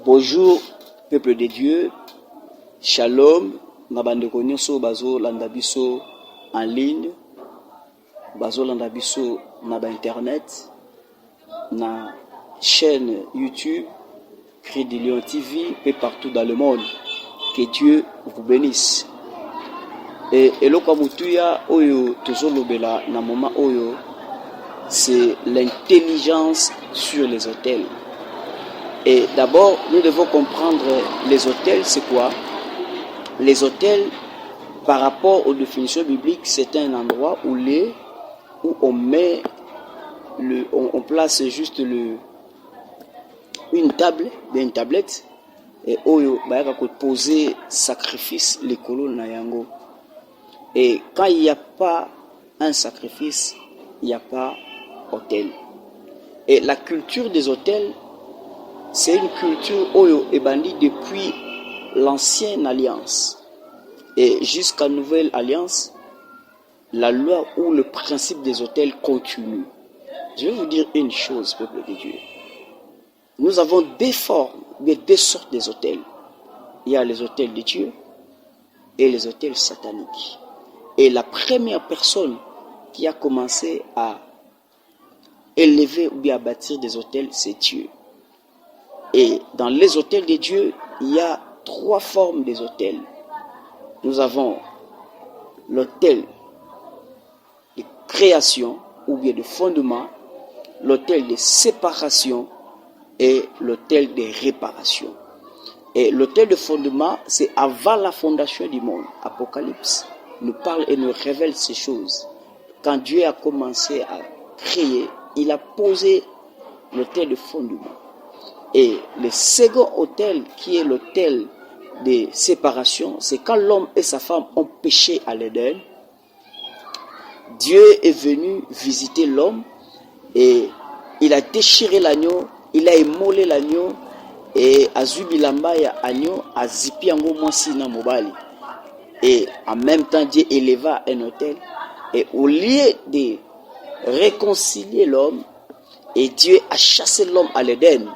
Bonjour, peuple de Dieu. Shalom. Nabandeko nyonso bazo landa biso en ligne. Bazo landa biso na ba internet. Na chaîne YouTube, Cri de Lion TV et partout dans le monde. Que Dieu vous bénisse. Et eloko mutuya oyo tozolobela na moment oyo, c'est l'intelligence sur les autels. Et d'abord, nous devons comprendre les autels, c'est quoi? Les autels, par rapport aux définitions bibliques, c'est un endroit où on met on place juste une tablette, et oyo bayaka ko poser sacrifice les colonnes na yango. Et quand il n'y a pas un sacrifice, il n'y a pas autel. Et la culture des autels, c'est une culture oyo ebandi depuis l'ancienne alliance et jusqu'à nouvelle alliance. La loi ou le principe des autels continue. Je vais vous dire une chose, peuple de Dieu. Nous avons deux formes, deux sortes des autels. Il y a les autels de Dieu et les autels sataniques. Et la première personne qui a commencé à élever ou bien à bâtir des autels, c'est Dieu. Et dans les autels de Dieu, il y a trois formes des autels. Nous avons l'autel de création ou bien de fondement, l'autel de séparation et l'autel de réparation. Et l'autel de fondement, c'est avant la fondation du monde. Apocalypse nous parle et nous révèle ces choses. Quand Dieu a commencé à créer, il a posé l'autel de fondement. Et le second autel, qui est l'autel de séparation, c'est quand l'homme et sa femme ont péché à l'Éden. Dieu est venu visiter l'homme et il a déchiré l'agneau, il a émolé l'agneau et a zubilamba ya agneau, a zipi yango mwasi na mobali. Et en même temps, Dieu éleva un autel. Et au lieu de réconcilier l'homme, et Dieu a chassé l'homme à l'Éden.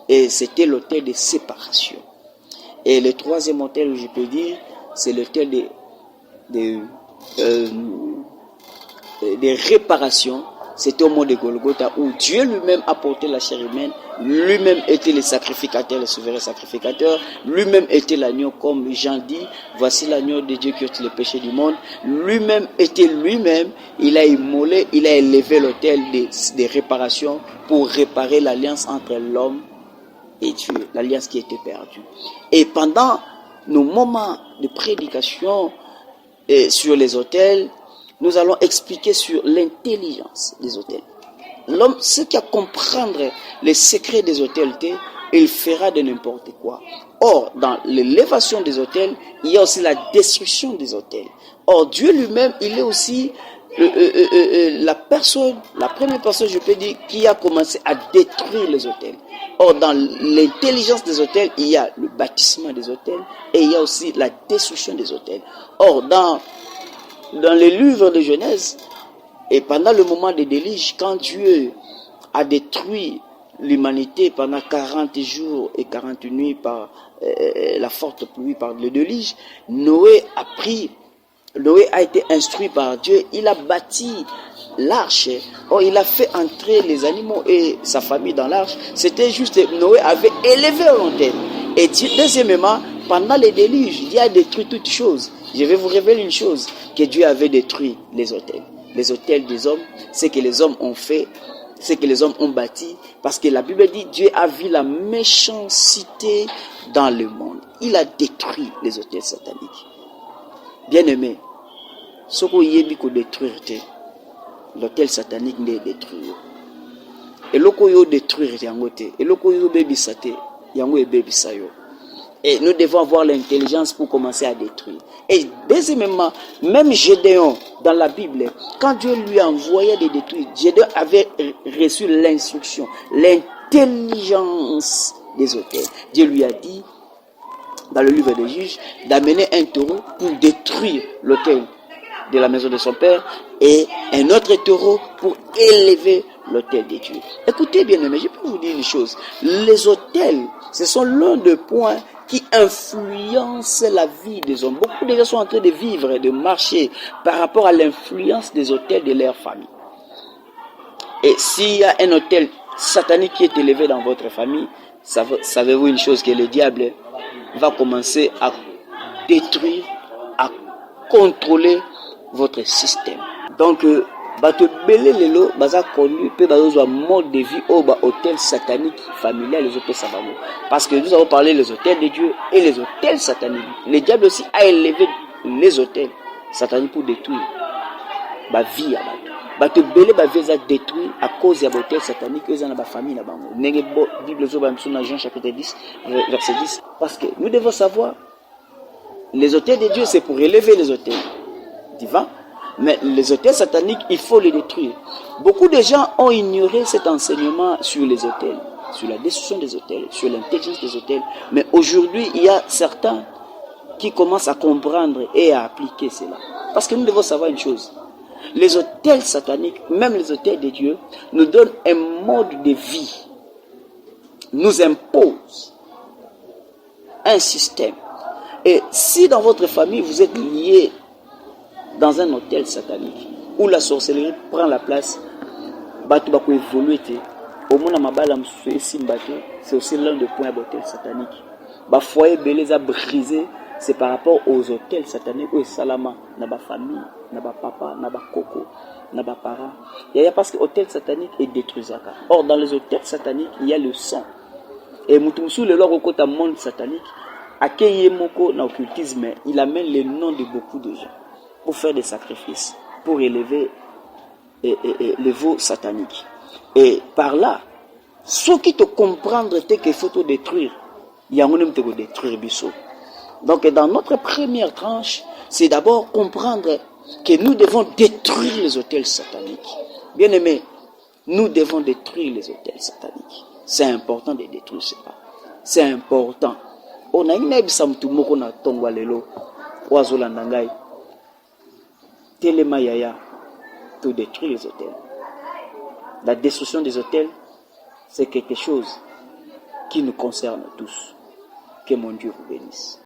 Et c'était l'autel de séparation. Et le troisième autel, je peux dire, c'est l'autel de réparation. C'était au mont de Golgotha où Dieu lui-même a porté la chair humaine, lui-même était le sacrificateur, le souverain sacrificateur, lui-même était l'agneau, comme Jean dit, voici l'agneau de Dieu qui ôte le péché du monde. Lui-même était lui-même, il a immolé, il a élevé l'autel de réparation pour réparer l'alliance entre l'homme et Dieu, l'alliance qui était perdue. Et pendant nos moments de prédication sur les autels, nous allons expliquer sur l'intelligence des autels. L'homme, ce qui a comprendre les secrets des autels, il fera de n'importe quoi. Or, dans l'élévation des autels, il y a aussi la destruction des autels. Or, Dieu lui-même, il est aussi la première personne, je peux dire, qui a commencé à détruire les autels. Or, dans l'intelligence des autels, il y a le bâtissement des autels et il y a aussi la destruction des autels. Or, dans les livres de Genèse, et pendant le moment des déluge, quand Dieu a détruit l'humanité pendant 40 jours et 40 nuits par la forte pluie, par le déluge, Noé a été instruit par Dieu, il a bâti l'arche. Or, il a fait entrer les animaux et sa famille dans l'arche. C'était juste, Noé avait élevé l'autel. Et deuxièmement, pendant les déluges, Dieu a détruit toutes choses. Je vais vous révéler une chose, que Dieu avait détruit les autels. Les autels des hommes, c'est que les hommes ont fait, c'est que les hommes ont bâti, parce que la Bible dit, Dieu a vu la méchanceté dans le monde. Il a détruit les autels sataniques. Bien-aimé, ce qu'on y a détruire, l'autel satanique n'est détruit. Et l'autre yo détruire yangote, et l'autre yo baby sate, yango e baby sayo. Et nous devons avoir l'intelligence pour commencer à détruire. Et deuxièmement, même Gédéon, dans la Bible, quand Dieu lui a envoyé de détruire, Gédéon avait reçu l'instruction, l'intelligence des autels. Dieu lui a dit, dans le livre des Juges, d'amener un taureau pour détruire l'autel de la maison de son père et un autre taureau pour élever l'autel de Dieu. Écoutez bien, mais je peux vous dire une chose. Les autels, Ce sont l'un des points qui influencent la vie des hommes. Beaucoup de gens sont en train de vivre et de marcher par rapport à l'influence des autels de leur famille. Et s'il y a un autel satanique qui est élevé dans votre famille, savez-vous une chose, que le diable va commencer à détruire, à contrôler votre système. Donc, bato belé lelo baza connu pe bazo mode de vie au hôtel satanique familial les hôtels sabango, parce que nous avons parlé des hôtels de Dieu et les hôtels sataniques. Le diable aussi a élevé les hôtels sataniques pour détruire ba vie ya bato belé ba visa détruire à cause ya hôtel satanique eza na ba famille na bango. Nenge Bible zo ba dans Jean chapitre 10 verset 10, parce que nous devons savoir les hôtels de Dieu c'est pour élever les hôtels divins. Mais les hôtels sataniques, il faut les détruire. Beaucoup de gens ont ignoré cet enseignement sur les hôtels, sur la destruction des hôtels, sur l'intelligence des hôtels. Mais aujourd'hui, il y a certains qui commencent à comprendre et à appliquer cela. Parce que nous devons savoir une chose. Les hôtels sataniques, même les hôtels de Dieu, nous donnent un mode de vie, nous imposent un système. Et si dans votre famille, vous êtes liés dans un hôtel satanique où la sorcellerie prend la place, bato bako évoluer te au monde mabala msué simbato, c'est aussi l'un des points d'hôtel satanique. Ba foyer belé za brisé, c'est par rapport aux hôtels sataniques où salama na ba famille, na ba papa, na ba koko, na ba parents. Il y a parce que hôtel satanique est détruisaka. Or dans les hôtels sataniques, il y a le sang. Et mutumsu le lor okota monde satanique, akeye moko na occultisme, il amène les noms de beaucoup de gens pour faire des sacrifices, pour élever le veau satanique. Et par là, ceux qui te comprendre qu'il faut te détruire, il y a un homme qui te détruire biso. Donc dans notre première tranche, c'est d'abord comprendre que nous devons détruire les hôtels sataniques. Bien aimé, nous devons détruire les hôtels sataniques. C'est important de détruire cela. C'est important. On a une ebsamtu moko na tongwa lelo, wazolandangai. Télémayaya, pour détruire les hôtels. La destruction des hôtels, c'est quelque chose qui nous concerne tous. Que mon Dieu vous bénisse.